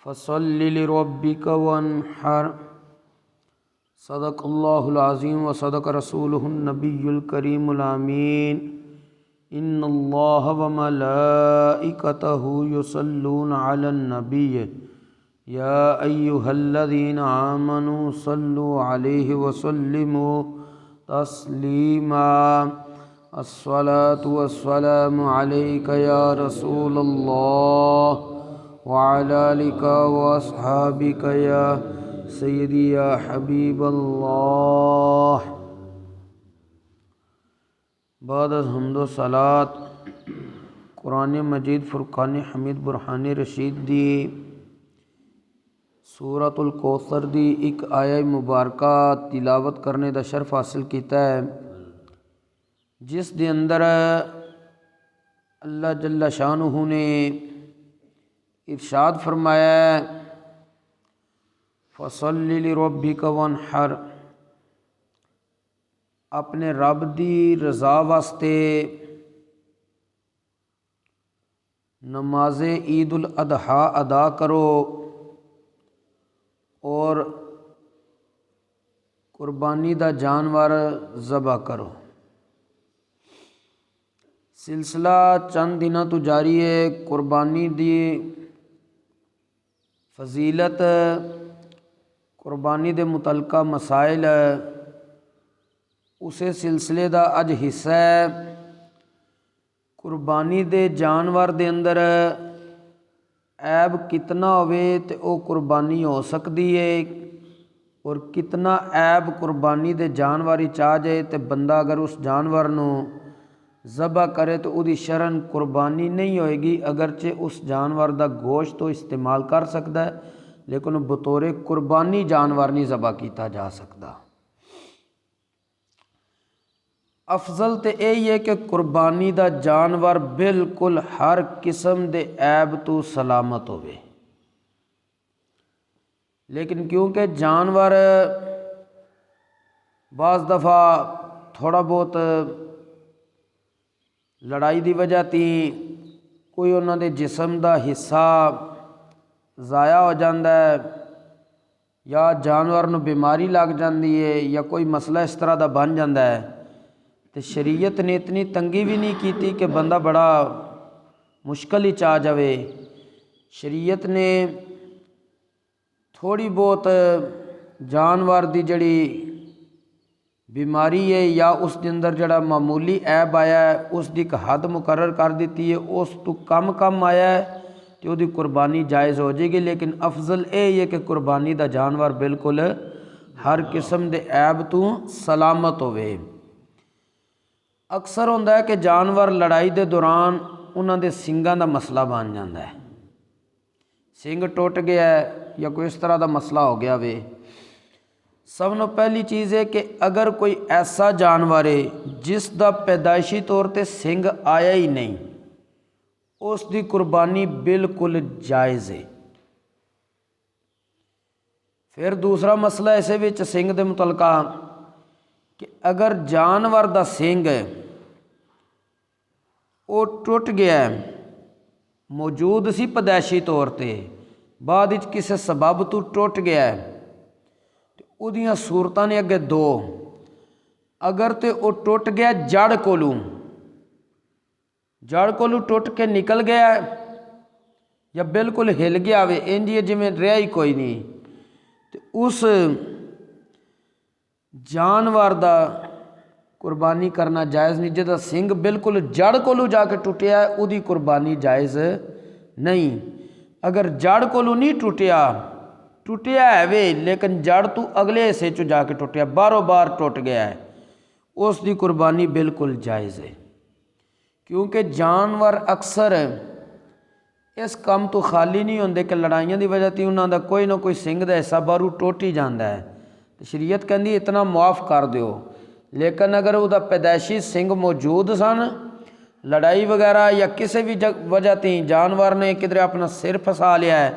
फ़सल्लि लिरब्बिका वन्हर। सदक़ल्लाहुल अज़ीम व सदक़ रसूलुहुन नबियुल करीमुल आमीन। इन्नल्लाह व मलाइकतहु युसल्लूना अलन नबिय्य या अय्युहल्लज़ीना आमनू सल्लु अलैहि व सल्लिमू तस्लीमा। अस्सलातु वस्सलामु अलैका या रसूलल्लाह व अला आलिका व अस्हाबिका या सय्यदी या हबीबल्लाह। बाद हम्दो सलात कुरान मजीद फुरकान हमीद बुरहान रशीद दी सूरतुल कौसर दी एक आया मुबारका तिलावत करने का शर्फ हासिल किया है, जिस दे अंदर अल्लाह जल्ला शानुहु ने इरशाद फरमाया फ़सल्लि लिरब्बिका वन्हर। अपने रब दी रज़ा वास्ते नमाज़े ईद उल अदहा अदा करो और कुर्बानी दा जानवर ज़बह करो। सिलसिला चंद दिनों तो जारी है। कुर्बानी दी फजीलत, कुर्बानी दे मुतलका मसाइल उसे सिलसिले दा अज हिस्सा है। कुर्बानी दे जानवर दे अंदर ऐब कितना होवे ते वो कुर्बानी हो सकती है और कितना ऐब कुर्बानी दे जानवर विच आ जाए तो बंदा अगर उस जानवर नू ज़बह करे तो उसकी शरण कुर्बानी नहीं होएगी। अगरचे उस जानवर का गोश्त तो इस्तेमाल कर सकता है, लेकिन बतौर कुर्बानी जानवर नहीं ज़बह किया जा सकता। अफजल तो यही है कि कुर्बानी का जानवर बिल्कुल हर किस्म के ऐब तो सलामत होवे। लेकिन क्योंकि जानवर बाज़ दफ़ा थोड़ा बहुत लड़ाई की वजह ती कोई उन्होंने जिस्म का हिस्सा ज़ाया हो जाता है या जानवर नू बीमारी लग जाती है या कोई मसला इस तरह का बन जाता है, तो शरीयत ने इतनी तंगी भी नहीं की कि बंदा बड़ा मुश्किल ही आ जाए। शरीयत ने थोड़ी बहुत जानवर की जड़ी बीमारी है या उसके अंदर जड़ा मामूली ऐब आया है उसकी एक हद मुकर्रर कर दी है। उस तो कम आया है तो उसकी कुर्बानी जायज़ हो जाएगी। लेकिन अफजल यही है कि कुर्बानी का जानवर बिल्कुल हर किस्म के ऐब तो सलामत होवे। अक्सर होता है कि जानवर लड़ाई के दौरान उन्होंने सिंगां का मसला बन जाता है, सिंग टुट गया है या कोई इस तरह का मसला हो गया वे। सब नो पहली चीज़ है कि अगर कोई ऐसा जानवर है जिसका पैदाइशी तौर पर सिंग आया ही नहीं, उसकी कुर्बानी बिल्कुल जायज़ है। फिर दूसरा मसला ऐसे विच सिंग के मुतलका कि अगर जानवर का सिंग वो टुट गया है, मौजूद सी पैदाइशी तौर पर, बाद विच किसी सबब तो टुट गया है, तो उहदियां सूरतां ने अगे दो। अगर तो वो टुट गया जड़ कोलू टुट के निकल गया या बिल्कुल हिल गया वे, इंज जिमें रहा ही कोई नहीं, तो उस जानवर का कुर्बानी करना जायज़ नहीं। जिहदा सिंग बिल्कुल जड़ कोलू जाके टुटिया है उसकी कुर्बानी जायज़ नहीं। अगर जड़ कोलू नहीं टुटिया है वे, लेकिन जड़ तो अगले हिस्से चो जाके टुटिया, बारों बार टुट गया है, उसकी कुर्बानी बिल्कुल जायज़ है। क्योंकि जानवर अक्सर इस काम तो खाली नहीं होंगे कि लड़ाइयां की वजह से उन्होंने कोई ना कोई सिंग का हिस्सा बाहरों टुट ही जाता है, तो शरीयत कहती इतना मुआफ़ कर दो। लेकिन अगर उसका पैदाइशी सिंग मौजूद सन, लड़ाई वगैरह या किसी भी वजह से जानवर ने किधरे अपना सिर फसा लिया है,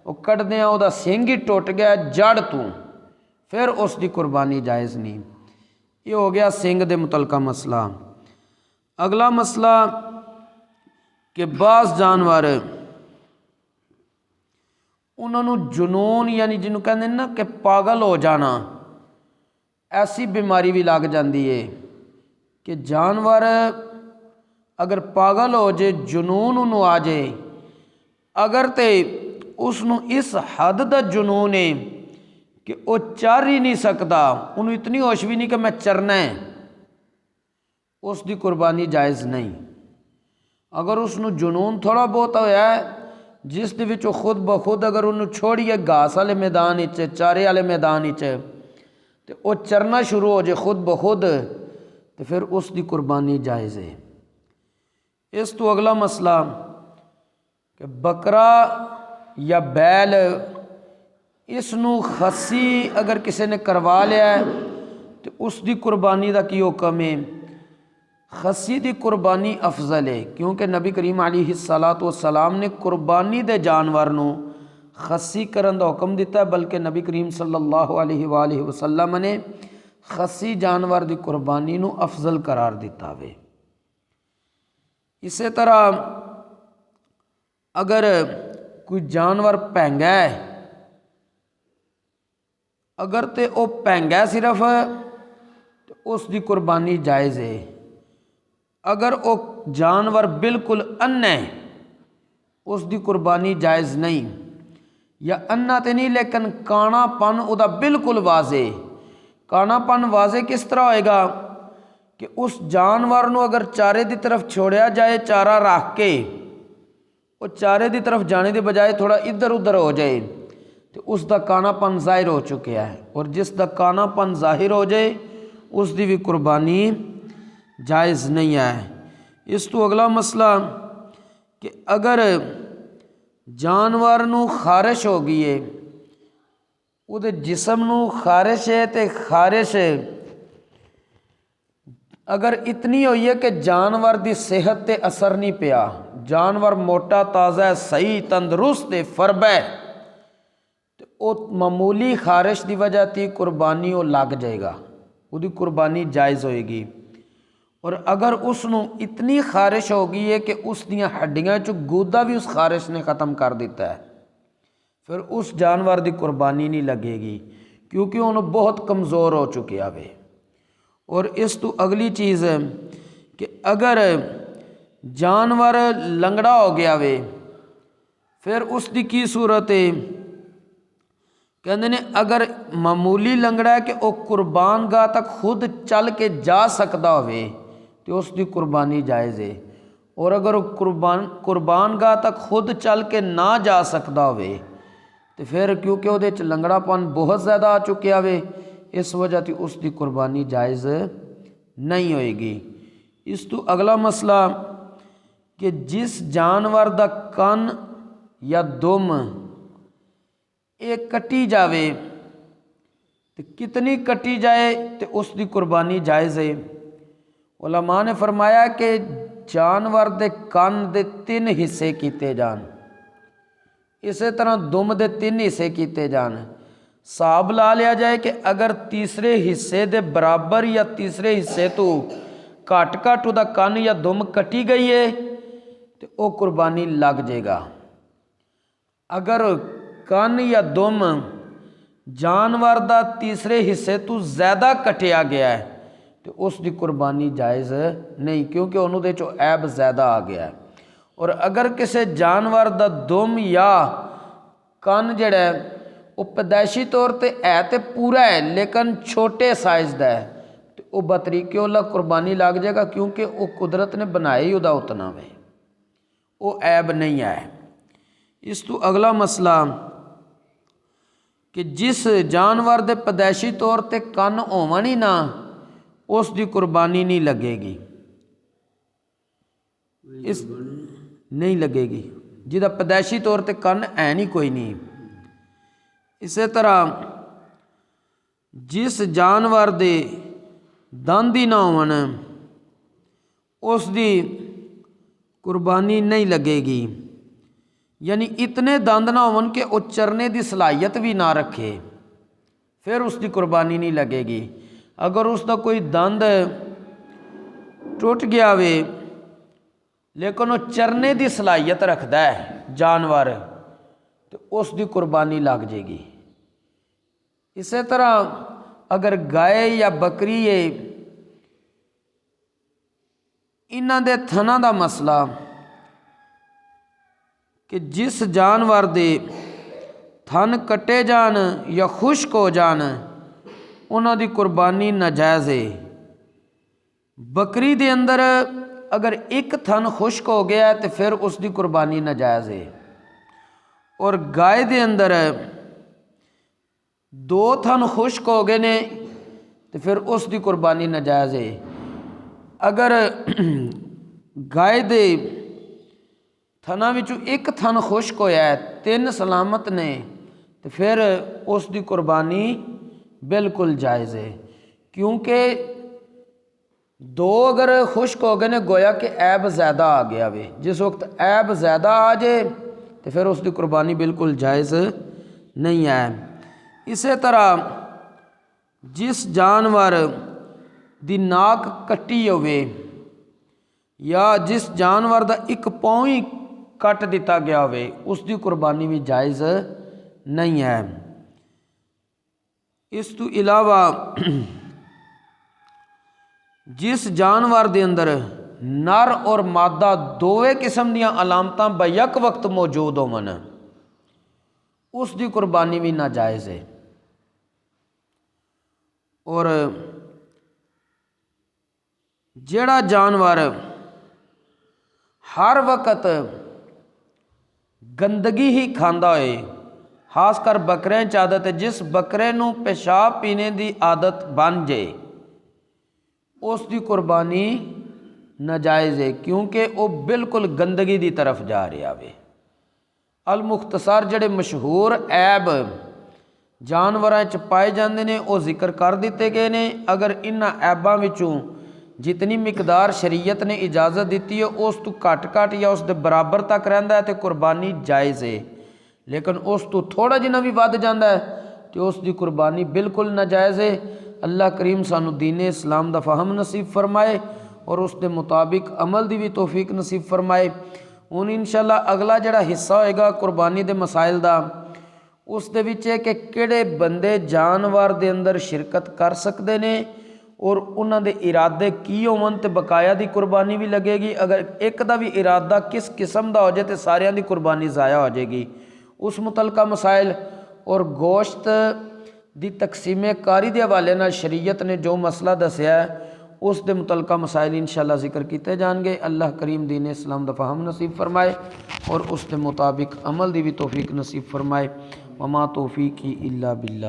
वो कटद्या उसका सिंग ही टुट गया जड़ तो, फिर उसकी कुर्बानी जायज़ नहीं। ये हो गया सिंग के मुतलका मसला। अगला मसला कि बाज़ जानवर उन्होंने जुनून यानी जिन्हों कहते ना कि पागल हो जाना, ऐसी बीमारी भी लग जाती है कि जानवर अगर पागल हो जाए, जुनून उन्होंने आ जाए, अगर तो उसनों इस हद का जुनून है कि वो चर ही नहीं सकता, उन्होंने इतनी होश भी नहीं कि मैं चरना है, उसकी कुर्बानी जायज़ नहीं। अगर उसनों जुनून थोड़ा बहुत होया है जिस दे विचों खुद ब खुद अगर उन्होंने छोड़िए घास वाले मैदान चारे वाले मैदान तो वो चरना शुरू हो जाए खुद ब खुद, तो फिर उसकी कुर्बानी जायज़ है। इस तो अगला मसला कि बकरा या बैल इसनू खस्सी अगर किसी ने करवा लिया है तो उसकी कुर्बानी का की हुक्म है। खस्सी की कुर्बानी अफजल है क्योंकि नबी करीम अलैहिस्सलातु वस्सलाम ने कुर्बानी दे जानवर नू खस्सी करन दा हुक्म दिता है, बल्कि नबी करीम सल्लल्लाहु अलैहि वसल्लम ने खस्सी जानवर की कुर्बानी नू अफजल करार दिता वे। इसी तरह अगर कोई जानवर पैंगा है, अगर तो वह पैंगा सिर्फ तो उसकी कुर्बानी जायज़ है। अगर वो जानवर बिल्कुल अन्ना है उसकी कुर्बानी जायज़ नहीं, या अन्ना तो नहीं लेकिन काणापन उदा बिल्कुल वाजे। काणापन वाजे किस तरह होएगा कि उस जानवर को अगर चारे की तरफ छोड़िया जाए, चारा रख के वो चारे की तरफ जाने के बजाय थोड़ा इधर उधर हो जाए तो उसका कानापन जाहिर हो चुका है, और जिसका कानापन जाहिर हो जाए उसकी भी कुर्बानी जायज़ नहीं है। इस तो अगला मसला कि अगर जानवर नू खारिश हो गई है, उहदे जिसम नू खारिश है, तो खारिश अगर इतनी हुई है कि जानवर की सेहत ते असर नहीं पिया, जानवर मोटा ताज़ा सही तंदरुस्त है फरब है, तो वो मामूली खारिश की वजह से कुर्बानी वो लग जाएगा, उसकी कुर्बानी जायज़ होएगी। और अगर उसनों इतनी खारिश हो गई है कि उस दियाँ हड्डियाँ चो गूदा भी उस खारिश ने ख़त्म कर दिता है, फिर उस जानवर की कुर्बानी नहीं लगेगी क्योंकि उन्होंने बहुत कमज़ोर हो चुके वे। और इस तो अगली चीज़ है कि अगर जानवर लंगड़ा हो गया वे, फिर उसकी की सूरत है, कहते ने अगर मामूली लंगड़ा है कि वह कुर्बान गाह तक खुद चल के जा सकता हो तो उसकी कुर्बानी जायज़ है। और अगर वो कुर्बान गाह तक खुद चल के ना जा सकता हो तो फिर क्योंकि वो लंगड़ापन बहुत ज़्यादा आ चुका वे, इस वजह से उसकी कुर्बानी जायज़ नहीं होएगी। इस तो अगला मसला कि जिस जानवर का कन या दुम एक कटी जावे तो कितनी कटी जाए तो उसकी कुर्बानी जायज़ है। उलमा ने फरमाया कि जानवर के कन के 3 हिस्से किए जान, इसी तरह दुम के 3 हिस्से किए जान। हिसाब ला लिया जाए कि अगर तीसरे हिस्से के बराबर या तीसरे हिस्से तो घट घट उदा कन या दुम कटी गई है तो वह कुर्बानी लग जाएगा। अगर कन या दुम जानवर का तीसरे हिस्से तो ज़्यादा कटिया गया है तो उसकी कुर्बानी जायज़ नहीं क्योंकि उन्होंने चो ऐब ज़्यादा आ गया है। और अगर किसी जानवर का दुम या कन जड़ा वो पैदाइशी तौर पर है तो पूरा है लेकिन छोटे साइज़ का है तो वह बतरीके वाला कुर्बानी लग जाएगा क्योंकि वो कुदरत ने बनाया ही उदा उतना वे, वो ऐब नहीं है। इस तो अगला मसला कि जिस जानवर के पैदाइशी तौर पर कन होवन ही ना उसकी कुर्बानी नहीं लगेगी, इस नहीं लगेगी जिदा पैदाइशी तौर पर कन है नहीं कोई नहीं। इसी तरह जिस जानवर के दंद ही ना होवन उसकी कुर्बानी नहीं लगेगी, यानी इतने दंद ना होवन कि वो चरने की सलाहियत भी ना रखे फिर उसकी कुर्बानी नहीं लगेगी। अगर उसका कोई दंद टूट गया वे लेकिन वो चरने की सलाहियत रखता है जानवर तो उसकी कुर्बानी लग जाएगी। इस तरह अगर गाय या बकरी है, इन्हां दे थना का मसला कि जिस जानवर दे थन कटे जान या खुश्क हो जान उन्हां दी कुर्बानी नाजायज़ है। बकरी दे अंदर अगर एक थन खुश्क हो गया तो फिर उसकी कुर्बानी नाजायज़ है, और गाय दे अंदर 2 थन खुश्क हो गए ने तो फिर उसकी कुर्बानी नाजायज़ है। अगर गाय दे थना विचों एक थन खुश्क होया है, 3 सलामत ने, तो फिर उसकी कुर्बानी बिल्कुल जायज़ है। क्योंकि 2 अगर खुश्क हो गए ने, गोया कि ऐब ज़्यादा आ गया वे। जिस वक्त ऐब ज़्यादा आ जाए तो फिर उसकी कुर्बानी बिल्कुल जायज़ नहीं है। इस तरह जिस जानवर दी नाक कट्टी होवे या जिस जानवर का एक पाँव ही कट दिता गया होवे, उसकी कुर्बानी भी जायज़ नहीं है। इस तो इलावा जिस जानवर के अंदर नर और मादा दोवें किस्म दियां अलामतां बयक वक्त मौजूद होवन, उसकी कुर्बानी भी नाजायज़ है। और जेड़ा जानवर हर वक्त गंदगी ही खांदा है, खासकर बकरियां च आदत है, जिस बकरे नूं पेशाब पीने की आदत बन जाए उसकी कुर्बानी नाजायज़ है, क्योंकि वो बिल्कुल गंदगी की तरफ जा रहा है। अल मुख्तसर जड़े मशहूर ऐब जानवरां च पाए जाते हैं वो जिक्र कर दिते गए ने। अगर इन्हां ऐबां विचों जितनी मिकदार शरीयत ने इजाज़त दी है उस तो घट या उस दे बराबर तक रहिंदा है तो कुर्बानी जायज़ है, लेकिन उस तो थोड़ा जिना भी वध जाता है तो उसकी कुर्बानी बिल्कुल नाजायज़ है। अल्लाह करीम सानू दीन इस्लाम दा फहम नसीब फरमाए और उसके मुताबिक अमल की भी तौफीक नसीब फरमाए। हुण इंशाअल्लाह अगला जिहड़ा हिस्सा होएगा कुर्बानी के मसाइल का, उस दे विच है कि किहड़े बंदे जानवर दे अंदर शिरकत कर सकते हैं और उन्हां दे इरादे की होवन ते बकाया दी कुर्बानी भी लगेगी। अगर एक दा भी इरादा किस किस्म का हो जाए तो सारियां दी कुर्बानी ज़ाया हो जाएगी। उस मुतलका मसाइल और गोश्त दी तकसीमे कारी के हवाले नाल शरीयत ने जो मसला दसिया है उस दे मुतलका मसाइल इंशाअल्लाह जिक्र किए जाएंगे। अल्लाह करीम दीन इस्लाम दा फहम नसीब फरमाए और उस दे मुताबिक अमल की भी तौफीक नसीब फरमाए। वमा तौफीकी इल्ला बिल्लाह।